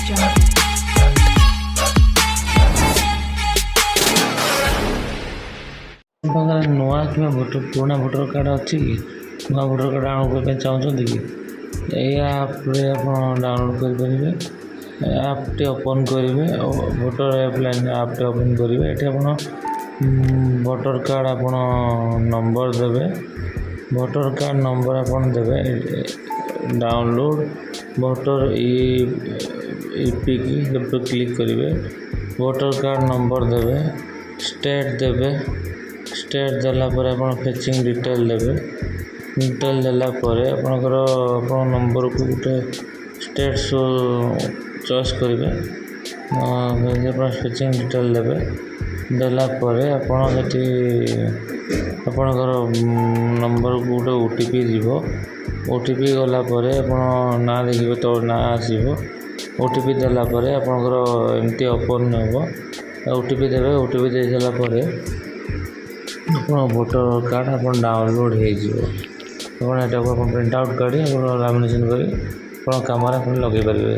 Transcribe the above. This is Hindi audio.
पाखे नुआ कि पुराना भोटर कार्ड अच्छी कि नुआ भोटर कार्ड डाउनलोड करने चाहते कि याप्रे आप डाउनलोड करेंगे आपटे ओपन करेंगे भोटर हेल्पलाइन आपटे ओपन करेंगे ये आप भोटर कार्ड आप नंबर देवे भोटर कार्ड नंबर आप देवे डाउनलोड भोटर ईपी की क्लिक करेंगे भोटर कार्ड नंबर देवे स्टेट देवे स्टेट देलापर आप फेचिंग डिटेल देवे डिटेल देलापर आपणकर नंबर को गोटे स्टेट शो चॉइस करेंगे फेचिंग डिटेल देवे देलापर आपणकर नंबर को गोटे ओटीपी जीव ओटीपी गलापर आप ना देखिए तो ना आसो ओटीपी देलापर आपणकर एमती ओपन हम ओटीपी देवे ओटीपी दे सारापर आप भोटर कार्ड आप डाउनलोड हो प्रिंट आउट काढ़ी आप लामिनेशन कर कम लगे पारे।